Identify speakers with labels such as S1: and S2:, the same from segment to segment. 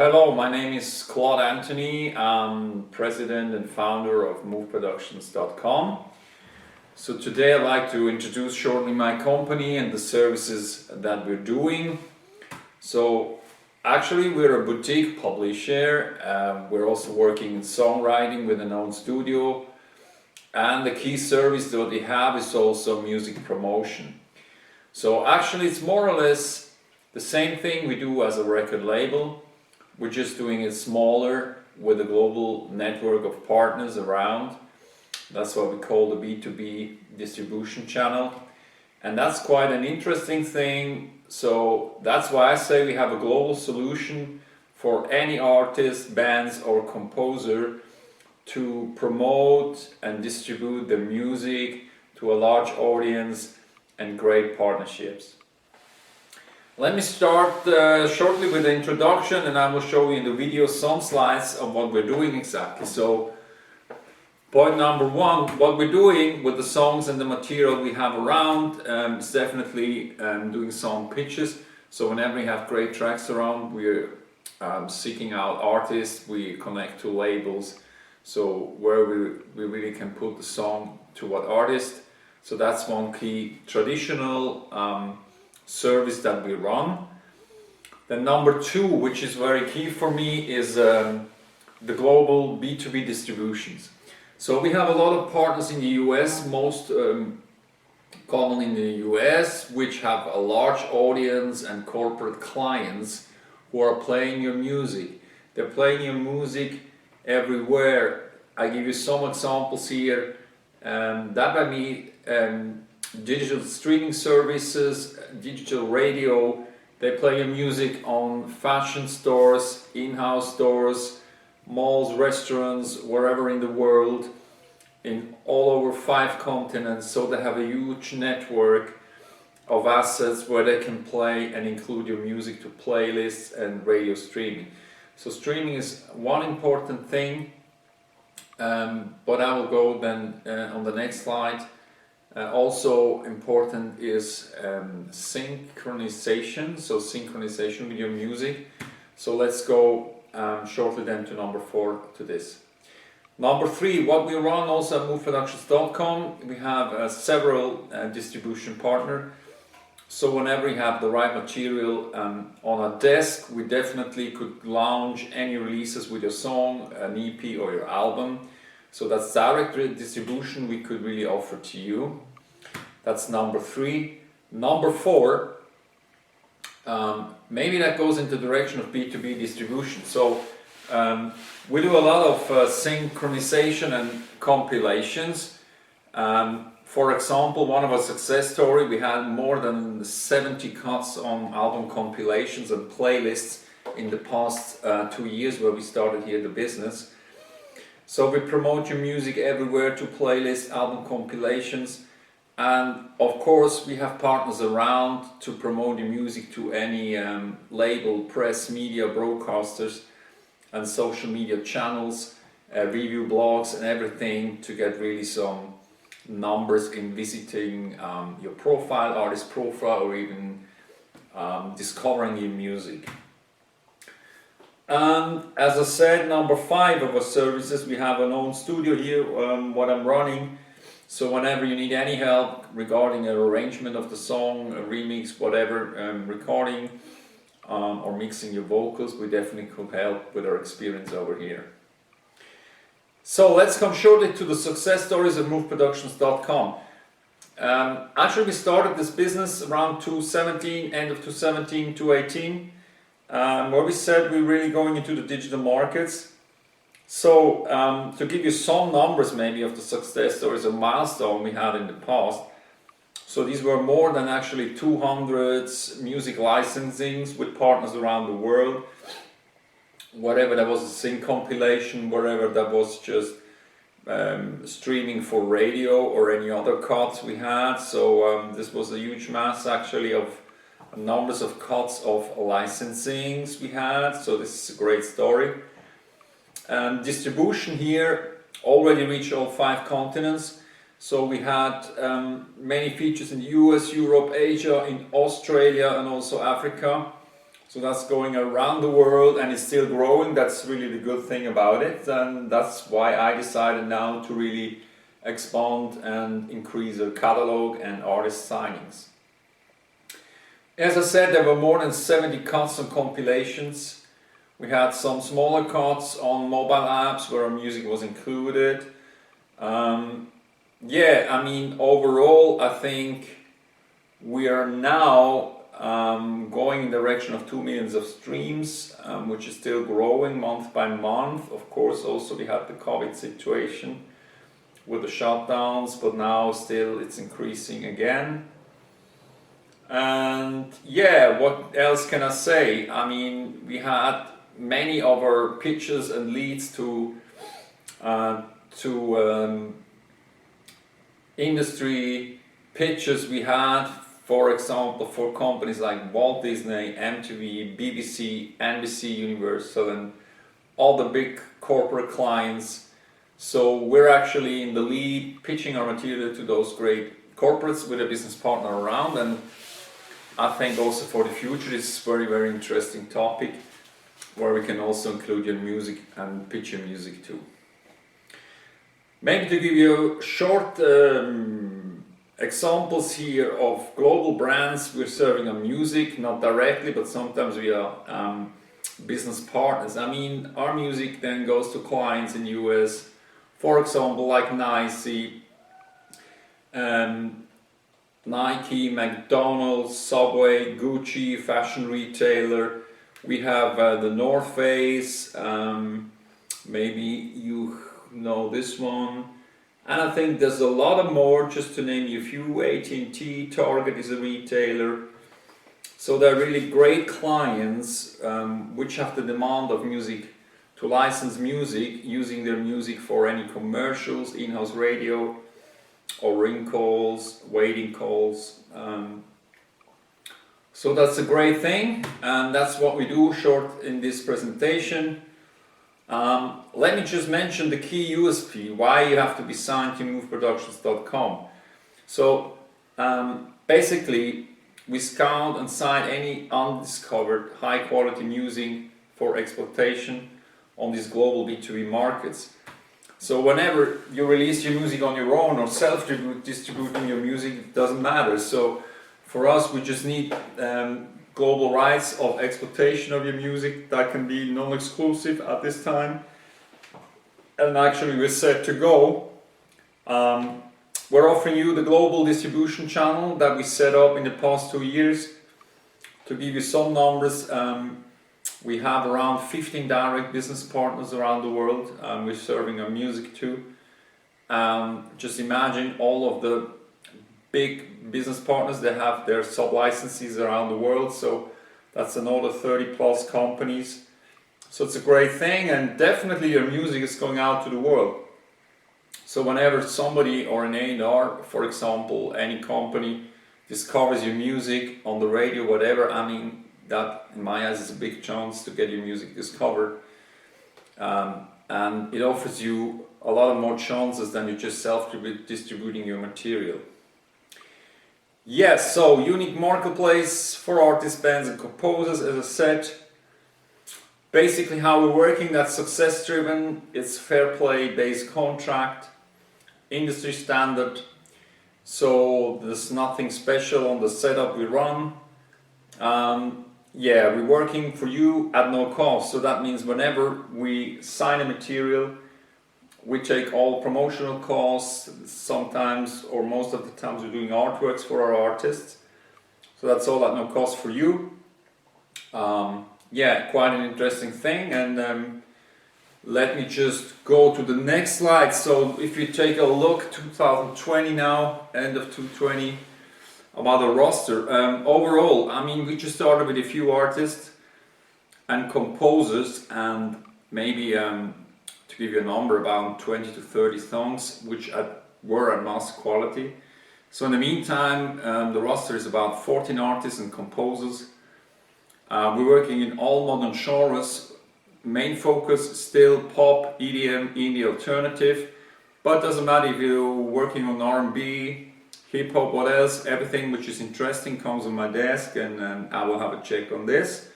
S1: Hello, my name is Claude Anthony. I'm president and founder of MoveProductions.com. So today I'd like to introduce shortly my company and the services that we're doing. So actually we're a boutique publisher. We're also working in songwriting with an own studio. And the key service that we have is also music promotion. So actually it's more or less the same thing we do as a record label. We're just doing it smaller with a global network of partners around. That's what we call the B2B distribution channel. And that's quite an interesting thing. So that's why I say we have a global solution for any artist, bands or composer to promote and distribute their music to a large audience and great partnerships. Let me start shortly with the introduction, and I will show you in the video some slides of what we're doing exactly. So point number one, what we're doing with the songs and the material we have around is definitely doing song pitches. So whenever we have great tracks around, we're seeking out artists, we connect to labels, so where we really can put the song to what artist. So that's one key traditional service that we run. Then number two, which is very key for me, is the global B2B distributions. So we have a lot of partners in the US, most common in the US, which have a large audience and corporate clients who are playing your music. They're playing your music everywhere. I give you some examples here. That might be digital streaming services, digital radio. They play your music on fashion stores, in-house stores, malls, restaurants, wherever in the world, in all over 5 continents. So they have a huge network of assets where they can play and include your music to playlists and radio streaming. So streaming is one important thing, but I will go then on the next slide. Also important is synchronization, so synchronization with your music. So let's go shortly then to number 4 to this. Number 3, what we run also at MoveProductions.com, we have several distribution partners. So whenever we have the right material on a desk, we definitely could launch any releases with your song, an EP or your album. So that's direct distribution we could really offer to you. That's number 3. Number 4, maybe that goes in the direction of B2B distribution. So we do a lot of synchronization and compilations. For example, one of our success stories, we had more than 70 cuts on album compilations and playlists in the past 2 years where we started here the business. So we promote your music everywhere to playlists, album compilations, and of course we have partners around to promote your music to any label, press, media, broadcasters and social media channels, review blogs and everything to get really some numbers in visiting your profile, artist profile, or even discovering your music. And as I said, number 5 of our services, we have an own studio here, what I'm running. So whenever you need any help regarding an arrangement of the song, a remix, whatever, recording or mixing your vocals, we definitely could help with our experience over here. So let's come shortly to the success stories of MoveProductions.com. Actually we started this business around 2017, end of 2017, 2018. Where we said we're really going into the digital markets. So to give you some numbers maybe of the success stories, a milestone we had in the past. So these were more than actually 200 music licensings with partners around the world. Whatever that was a sync compilation, wherever that was just streaming for radio or any other cuts we had. So this was a huge mass actually of numbers of cuts of licensings we had, so this is a great story. Distribution here already reached all 5 continents, so we had many features in the US, Europe, Asia, in Australia and also Africa. So that's going around the world and it's still growing. That's really the good thing about it, and that's why I decided now to really expand and increase our catalog and artist signings. As I said, there were more than 70 cuts and compilations. We had some smaller cuts on mobile apps where our music was included. Yeah, I mean, overall I think we are now going in the direction of 2 million of streams, which is still growing month by month. Of course, also we had the COVID situation with the shutdowns, but now still it's increasing again. And yeah, what else can I say? I mean, we had many of our pitches and leads to industry pitches we had, for example, for companies like Walt Disney, MTV, BBC, NBC Universal, and all the big corporate clients. So we're actually in the lead pitching our material to those great corporates with a business partner around, and I think also for the future it's a very, very interesting topic where we can also include your music and pitch your music too. Maybe to give you short examples here of global brands we're serving on music, not directly, but sometimes we are business partners. I mean, our music then goes to clients in US, for example, like Nike, McDonald's, Subway, Gucci, fashion retailer. We have the North Face, maybe you know this one. And I think there's a lot of more, just to name you a few. AT&T, Target is a retailer. So they're really great clients which have the demand of music, to license music, using their music for any commercials, in-house radio, or ring calls, waiting calls. So that's a great thing, and that's what we do short in this presentation. Let me just mention the key USP, why you have to be signed to moveproductions.com. So basically, we scout and sign any undiscovered high quality music for exploitation on these global B2B markets. So whenever you release your music on your own or self-distributing your music, it doesn't matter. So for us, we just need global rights of exploitation of your music that can be non-exclusive at this time. And actually we're set to go. We're offering you the global distribution channel that we set up in the past 2 years. To give you some numbers, we have around 15 direct business partners around the world we're serving our music to. Just imagine all of the big business partners that have their sub-licenses around the world, so that's another 30 plus companies. So it's a great thing, and definitely your music is going out to the world. So whenever somebody or an A&R, for example, any company discovers your music on the radio, whatever, I mean, that in my eyes is a big chance to get your music discovered, and it offers you a lot of more chances than you just self-distributing your material. Yes, so unique marketplace for artists, bands and composers, as I said. Basically how we're working, that's success driven, it's fair play based contract, industry standard, so there's nothing special on the setup we run. Yeah, we're working for you at no cost, so that means whenever we sign a material, we take all promotional costs, sometimes or most of the times we're doing artworks for our artists, so that's all at no cost for you. Yeah, quite an interesting thing, and let me just go to the next slide. So if you take a look, 2020 now, end of 2020, about the roster. Overall, I mean, we just started with a few artists and composers, and maybe to give you a number, about 20 to 30 songs which were at mass quality. So in the meantime, the roster is about 14 artists and composers. We're working in all modern genres. Main focus still pop, EDM, indie, alternative, but doesn't matter if you're working on R&B, hip hop, what else, everything which is interesting comes on my desk, and I will have a check on this.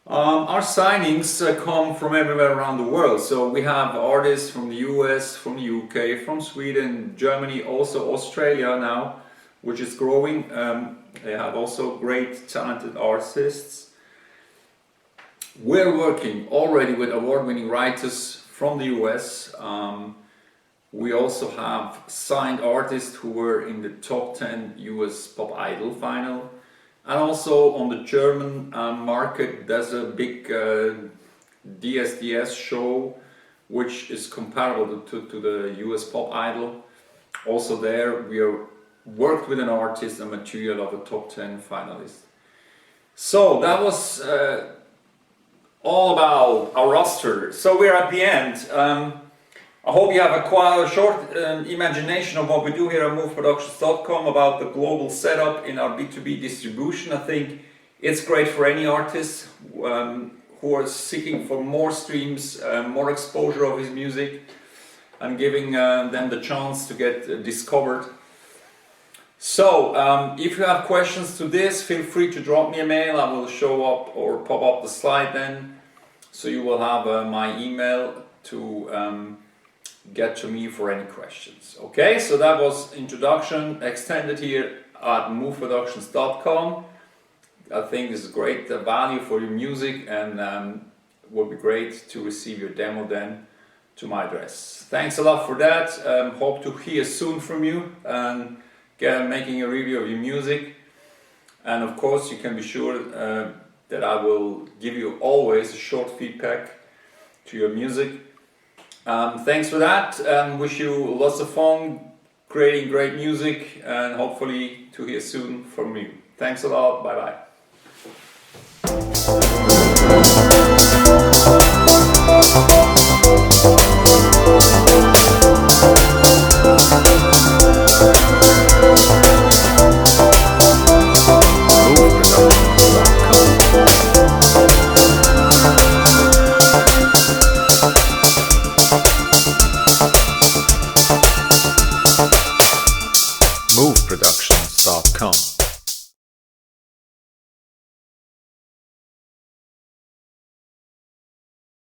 S1: Our signings come from everywhere around the world. So we have artists from the US, from the UK, from Sweden, Germany, also Australia now, which is growing. They have also great talented artists. We're working already with award-winning writers from the US. We also have signed artists who were in the top 10 US Pop Idol final. And also on the German market, there's a big DSDS show, which is comparable to the US Pop Idol. Also there, we are worked with an artist and material of a top 10 finalist. So that was all about our roster. So we're at the end. I hope you have quite a short imagination of what we do here at MoveProductions.com about the global setup in our B2B distribution. I think it's great for any artist who are seeking for more streams, more exposure of his music, and giving them the chance to get discovered. So, if you have questions to this, feel free to drop me a mail. I will show up or pop up the slide then, so you will have my email to get to me for any questions. Okay, so that was introduction extended here at MoveProductions.com. I think this is great value for your music, and would be great to receive your demo then to my address. Thanks a lot for that. Hope to hear soon from you and making a review of your music. And of course, you can be sure that I will give you always a short feedback to your music. Thanks for that, and wish you lots of fun creating great music, and hopefully to hear soon from you. Thanks a lot. Bye bye.